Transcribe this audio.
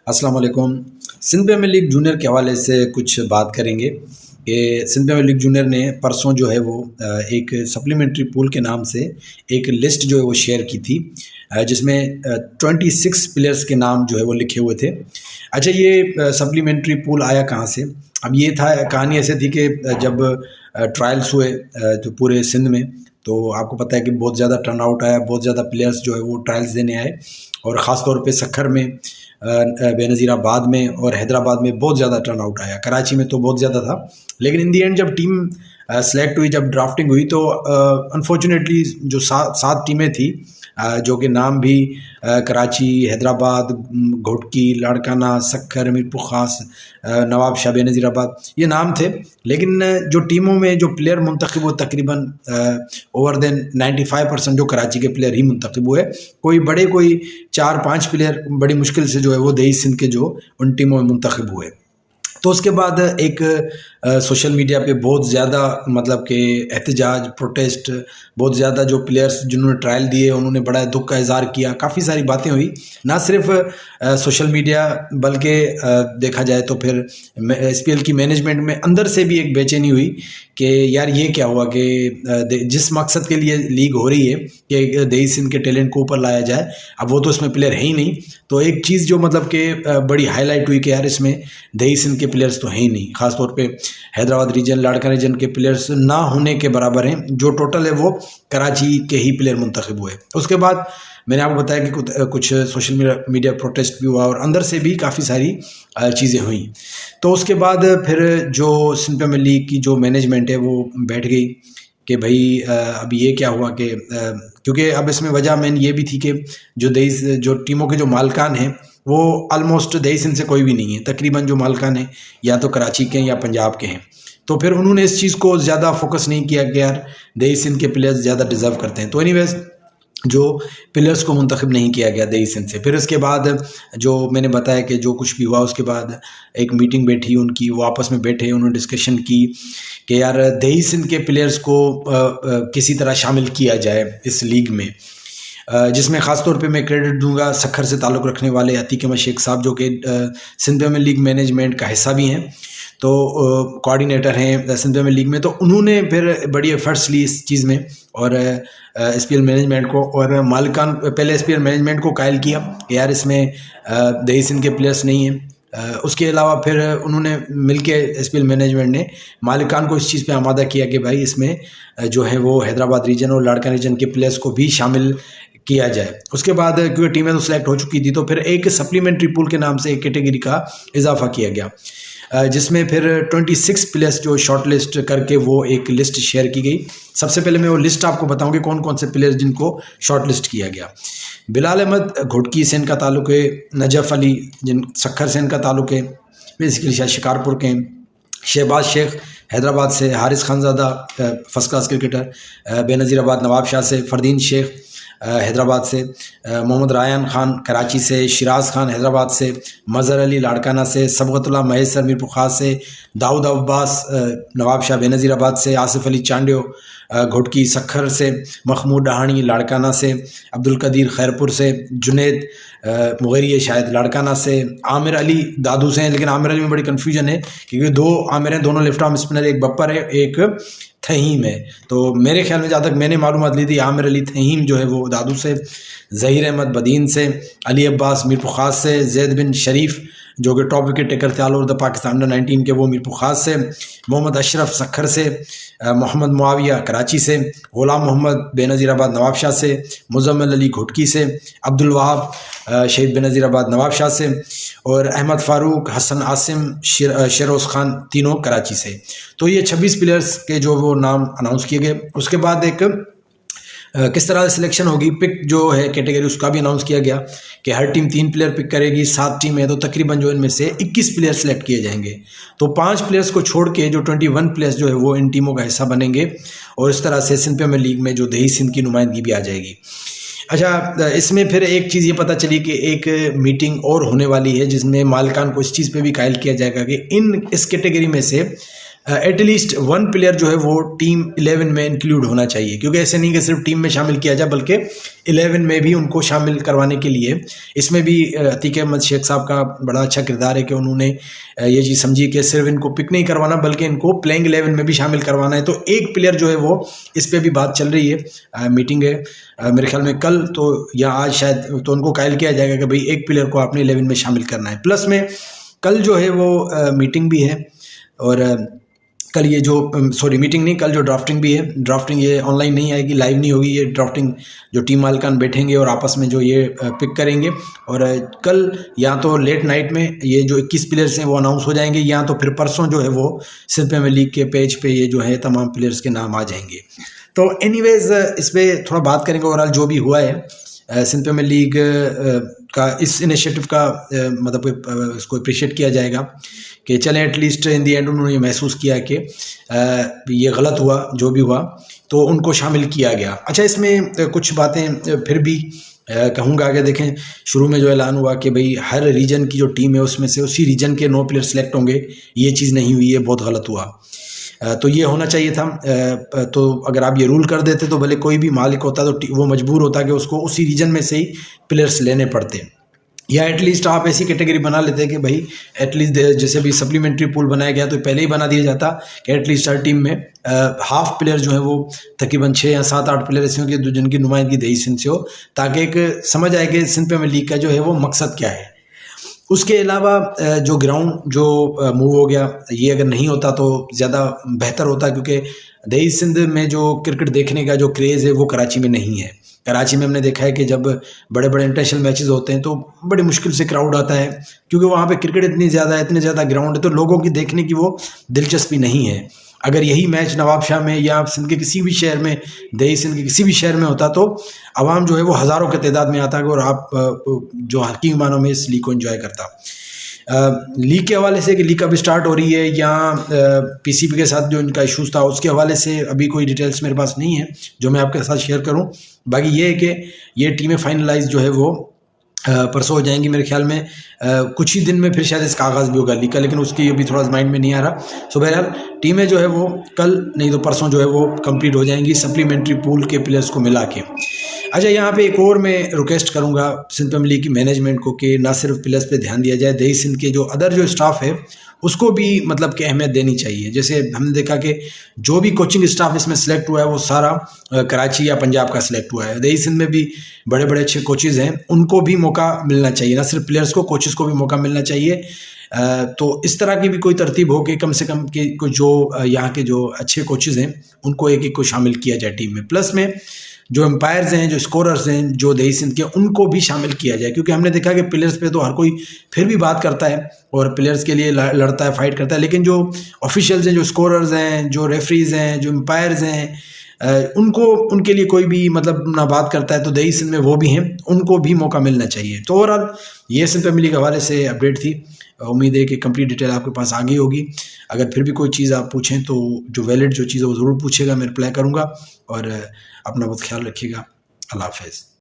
अस्सलाम वालेकुम। Sindh premiere league junior के हवाले से कुछ बात करेंगे कि सिंध प्रीमियर लीग जूनियर ने परसों जो है वो एक सप्लीमेंट्री पूल के नाम से एक लिस्ट जो है वो शेयर की थी, जिसमें 26 प्लेयर्स के नाम जो है वो लिखे हुए थे। अच्छा, ये सप्लीमेंट्री पूल आया कहाँ से? अब ये था, कहानी ऐसे थी कि जब ट्रायल्स हुए तो पूरे सिंध में, तो आपको पता है कि बहुत ज़्यादा टर्नआउट आया, बहुत ज़्यादा प्लेयर्स जो है वो ट्रायल्स देने आए, और ख़ास तौर पे सक्खर में, बेनज़ीराबाद में और हैदराबाद में बहुत ज़्यादा टर्नआउट आया। कराची में तो बहुत ज़्यादा था, लेकिन इन दी एंड जब टीम सेलेक्ट हुई, जब ड्राफ्टिंग हुई, तो अनफॉर्चुनेटली जो सात टीमें थी, जो कि नाम भी कराची, हैदराबाद, घोटकी, लाड़काना, सक्खर, मीरपुर ख़ास, नवाब शाह, बेनज़ीराबाद, ये नाम थे। लेकिन जो टीमों में जो प्लेयर मुंतखब हुए, तकरीबन ओवर देन 95% जो कराची के प्लेयर ही मुंतखब हुए। कोई 4-5 प्लेयर बड़ी मुश्किल से जो है वो दही सिंध के जो उन टीमों में मुंतखब हुए। तो उसके बाद एक सोशल मीडिया पे बहुत ज़्यादा, मतलब कि एहतजाज, प्रोटेस्ट, बहुत ज़्यादा जो प्लेयर्स जिन्होंने ट्रायल दिए उन्होंने बड़ा दुख का इज़हार किया, काफ़ी सारी बातें हुई, ना सिर्फ सोशल मीडिया बल्कि देखा जाए तो फिर SPL की मैनेजमेंट में अंदर से भी एक बेचैनी हुई कि यार ये क्या हुआ कि जिस मकसद के लिए लीग हो रही है कि दही सिंध के टैलेंट को ऊपर लाया जाए, अब वो तो इसमें प्लेयर है ही नहीं। तो एक चीज़ जो मतलब कि बड़ी हाईलाइट हुई कि यार इसमें दही सिंध के प्लेयर्स तो हैं ही नहीं, ख़ासतौर पे हैदराबाद रीजन, लाड़का रीजन के प्लेयर्स ना होने के बराबर हैं। जो टोटल है वो कराची के ही प्लेयर मुंतखब हुए। उसके बाद मैंने आपको बताया कि कुछ सोशल मीडिया प्रोटेस्ट भी हुआ और अंदर से भी काफ़ी सारी चीज़ें हुई। तो उसके बाद फिर जो सिंध प्रीमियर लीग की जो मैनेजमेंट है वो बैठ गई कि भाई अब ये क्या हुआ कि क्योंकि अब इसमें वजह मेन ये भी थी कि जो टीमों के जो मालिकान हैं वो ऑलमोस्ट दही सिंध से कोई भी नहीं है। तकरीबन जो मालिकान हैं या तो कराची के हैं या पंजाब के हैं। तो फिर उन्होंने इस चीज़ को ज़्यादा फोकस नहीं किया कि यार दही सिंध के प्लेयर्स ज़्यादा डिज़र्व करते हैं। तो एनीवेज जो प्लेयर्स को मुंतखब नहीं किया गया दही सिंध से। फिर इसके बाद जो मैंने बताया कि जो कुछ भी हुआ, उसके बाद एक मीटिंग बैठी उनकी, वो आपस में बैठे, उन्होंने डिस्कशन की कि यार दही सिंध के प्लेयर्स को किसी तरह शामिल किया जाए इस लीग में, जिसमें ख़ास तौर पे मैं क्रेडिट दूंगा सक्खर से ताल्लुक़ रखने वाले अतीक अहमद शेख साहब, जो कि सिंध प्रीमियर लीग मैनेजमेंट का हिस्सा भी हैं, तो कोऑर्डिनेटर हैं सिंध प्रीमियर लीग में। तो उन्होंने फिर बड़ी एफर्ट्स ली इस चीज़ में, और SPL मैनेजमेंट को और मालिकान, पहले SPL मैनेजमेंट को कायल किया कि यार इसमें दही सिंध के प्लेयर्स नहीं हैं। उसके अलावा फिर उन्होंने मिलके SPL मैनेजमेंट ने मालिकान को इस चीज़ पे आमादा किया कि भाई इसमें जो है वो हैदराबाद रीजन और लाड़का रीजन के प्लेयर्स को भी शामिल किया जाए। उसके बाद क्योंकि टीमें तो सेलेक्ट हो चुकी थी, तो फिर एक सप्लीमेंट्री पूल के नाम से एक कैटेगरी का इजाफा किया गया, जिसमें फिर 26 प्लेयर्स जो शॉर्ट लिस्ट करके वो एक लिस्ट शेयर की गई। सबसे पहले मैं वो लिस्ट आपको बताऊंगी कौन कौन से प्लेयर्स जिनको शॉर्ट लिस्ट किया गया। बिलाल अहमद घोटकी से इनका ताल्लुक़ है, नजफ़ अली जिन सक्खर से इनका ताल्लुक़ है, बेसिकली शायद शिकारपुर के हैं, शहबाज शेख हैदराबाद से, Haris Khanzada first class cricketer Benazirabad Nawabshah से, फरदीन शेख हैदराबाद से, मोहम्मद रायन खान कराची से, शिराज खान हैदराबाद से, मज़हर अली लाड़काना से, सबगतुल्लाह महेसर मीरपुर ख़ास से, दाऊद अब्बास नवाब शाह बेनज़ीराबाद से, आसिफ अली चांडियो घोटकी सक्खर से, महमूद डहानी लाड़काना से, अब्दुल कदीर खैरपुर से, जुनैद मुगैरी शायद लाड़काना से, आमिर अली दादू से हैं। लेकिन आमिर अली में बड़ी कन्फ्यूजन है क्योंकि दो आमिर हैं, दोनों लेफ्ट आर्म स्पिनर, एक बप्पर है, एक थहीम है। तो मेरे ख्याल में जहाँ तक मैंने मालूमात ली थी, आमिर अली थहीम जो है वो दादू से, ज़हीर अहमद बदीन से, अली अब्बास मीरपुर ख़ास से, जैद बिन शरीफ जो कि टॉप विकेट टेकर थे all over the Pakistan under-19 के, वो मीरपुर ख़ास से, मोहम्मद अशरफ सक्खर से, मोहम्मद मुआविया कराची से, ग़ुलाम मोहम्मद बेनज़ीराबाद नवाब शाह से, मुज़म्मिल अली घोटकी से, अब्दुल वहाब शहीद बेनज़ीराबाद नवाब शाह से, और अहमद फ़ारूक, हसन आसिम, शेरोज़ खान, तीनों कराची से। तो ये 26 प्लेयर्स के जो वो नाम अनाउंस किए गए। उसके बाद एक किस तरह से सिलेक्शन होगी, पिक जो है कैटेगरी, उसका भी अनाउंस किया गया कि हर टीम 3 प्लेयर पिक करेगी। 7 टीम है तो तकरीबन जो इनमें से 21 प्लेयर सेलेक्ट किए जाएंगे। तो 5 प्लेयर्स को छोड़ के जो 21 प्लेयर्स जो है वो इन टीमों का हिस्सा बनेंगे, और इस तरह से सिंध प्रीमियर लीग में जो दही सिंध की नुमाइंदगी भी आ जाएगी। अच्छा, इसमें फिर एक चीज़ ये पता चली कि एक मीटिंग और होने वाली है जिसमें मालिकान को इस चीज़ पे भी कायल किया जाएगा कि इस कैटेगरी में से एटलीस्ट वन प्लेयर जो है वो टीम 11 में इंक्लूड होना चाहिए, क्योंकि ऐसे नहीं कि सिर्फ टीम में शामिल किया जाए बल्कि 11 में भी उनको शामिल करवाने के लिए इसमें भी अतीक अहमद शेख साहब का बड़ा अच्छा किरदार है कि उन्होंने ये चीज़ समझी कि सिर्फ इनको पिक नहीं करवाना बल्कि इनको प्लेइंग 11 में भी शामिल करवाना है। तो एक प्लेयर जो है वो इस पर भी बात चल रही है, मीटिंग है मेरे ख्याल में कल तो या आज शायद, तो उनको कायल किया जाएगा कि भाई एक प्लेयर को आपने 11 में शामिल करना है। प्लस में कल जो है वो मीटिंग भी है, और कल ये जो मीटिंग नहीं, कल जो ड्राफ्टिंग भी है, ड्राफ्टिंग ये ऑनलाइन नहीं आएगी, लाइव नहीं होगी, ये ड्राफ्टिंग जो टीम मालिकान बैठेंगे और आपस में जो ये पिक करेंगे, और कल या तो लेट नाइट में ये जो 21 प्लेयर्स हैं वो अनाउंस हो जाएंगे, या तो फिर परसों जो है वो सिंध प्रीमियर लीग के पेज पे ये जो है तमाम प्लेयर्स के नाम आ जाएंगे। तो एनीवेज इस पर थोड़ा बात करेंगे ओवरऑल जो भी हुआ है सिंध प्रीमियर लीग का, इस इनिशिएटिव का मतलब इसको अप्रिशिएट किया जाएगा कि चलें एटलीस्ट इन दी एंड उन्होंने ये महसूस किया कि ये गलत हुआ जो भी हुआ तो उनको शामिल किया गया। अच्छा, इसमें कुछ बातें फिर भी कहूँगा कि देखें, शुरू में जो ऐलान हुआ कि भाई हर रीजन की जो टीम है उसमें से उसी रीजन के 9 प्लेयर सेलेक्ट होंगे, ये चीज़ नहीं हुई, ये बहुत गलत हुआ। तो ये होना चाहिए था। तो अगर आप ये रूल कर देते तो भले कोई भी मालिक होता तो वो मजबूर होता कि उसको उसी रीजन में से ही प्लेयर्स लेने पड़ते, या एटलीस्ट आप ऐसी कैटेगरी बना लेते कि भाई एटलीस्ट जैसे भी सप्लीमेंट्री पूल बनाया गया तो पहले ही बना दिया जाता कि एटलीस्ट हर टीम में हाफ प्लेयर जो है वो तकरीबन 6 या 7-8 प्लेयर ऐसे होंगे जिनकी नुमाइंदगी दही सिंध से हो, ताकि एक समझ आए कि सिंध प्रीमियर लीग का जो है वो मकसद क्या है। उसके अलावा जो ग्राउंड जो मूव हो गया, ये अगर नहीं होता तो ज़्यादा बेहतर होता, क्योंकि दही सिंध में जो क्रिकेट देखने का जो क्रेज़ है वो कराची में नहीं है। कराची में हमने देखा है कि जब बड़े बड़े इंटरनेशनल मैचेस होते हैं तो बड़ी मुश्किल से क्राउड आता है, क्योंकि वहाँ पे क्रिकेट इतनी ज़्यादा है, इतने ज़्यादा ग्राउंड है, तो लोगों की देखने की वो दिलचस्पी नहीं है। अगर यही मैच नवाबशाह में या सिंध के किसी भी शहर में, दही सिंध के किसी भी शहर में होता तो आवाम जो है वो हज़ारों के तादाद में आता और आप जो हकीकी मानों में इस लीग को एंजॉय करता। लीग के हवाले से कि लीग कब स्टार्ट हो रही है या पीसीबी के साथ जो इनका इशूज़ था उसके हवाले से अभी कोई डिटेल्स मेरे पास नहीं है जो मैं आपके साथ शेयर करूं। बाकी ये है कि ये टीमें फाइनलाइज जो है वो परसों हो जाएंगी मेरे ख्याल में। कुछ ही दिन में फिर शायद इसका आगाज़ भी होगा लीग का, लेकिन उसकी अभी थोड़ा माइंड में नहीं आ रहा। सो बहरहाल टीमें जो है वो कल नहीं तो परसों जो है वो कंप्लीट हो जाएंगी सप्लीमेंट्री पूल के प्लेयर्स को मिला के। अच्छा, यहाँ पे एक और मैं रिक्वेस्ट करूँगा सिंध प्रीमियर लीग की मैनेजमेंट को कि ना सिर्फ प्लेयर्स पे ध्यान दिया जाए, दही सिंध के जो अदर जो स्टाफ है उसको भी मतलब कि अहमियत देनी चाहिए। जैसे हमने देखा कि जो भी कोचिंग स्टाफ इसमें सेलेक्ट हुआ है वो सारा कराची या पंजाब का सिलेक्ट हुआ है। दही सिंध में भी बड़े बड़े अच्छे कोचेज़ हैं, उनको भी मौका मिलना चाहिए, ना सिर्फ प्लेयर्स को, कोचेज़ को भी मौका मिलना चाहिए। तो इस तरह की भी कोई तरतीब हो कि कम से कम कि जो यहाँ के जो अच्छे कोचेज़ हैं उनको एक एक को शामिल किया जाए टीम में। प्लस में जो एम्पायर्स हैं, जो स्कोरर्स हैं, जो दही सिंध के, उनको भी शामिल किया जाए, क्योंकि हमने देखा कि प्लेयर्स पे तो हर कोई फिर भी बात करता है और प्लेयर्स के लिए लड़ता है, फाइट करता है, लेकिन जो ऑफिशियल्स हैं, जो स्कोरर्स हैं, जो रेफरीज हैं, जो एम्पायर्स हैं, उनको उनके लिए कोई भी मतलब ना बात करता है। तो दही सिंध में वो भी हैं, उनको भी मौका मिलना चाहिए। तो ओवरऑल ये सिंध प्रीमियर लीग के हवाले से अपडेट थी। उम्मीद है कि कंप्लीट डिटेल आपके पास आ गई होगी। अगर फिर भी कोई चीज़ आप पूछें तो जो वैलिड जो चीज़ है वो ज़रूर पूछेगा, मैं रिप्लाई करूँगा। और अपना बहुत ख्याल रखिएगा। अल्लाह हाफ़िज़।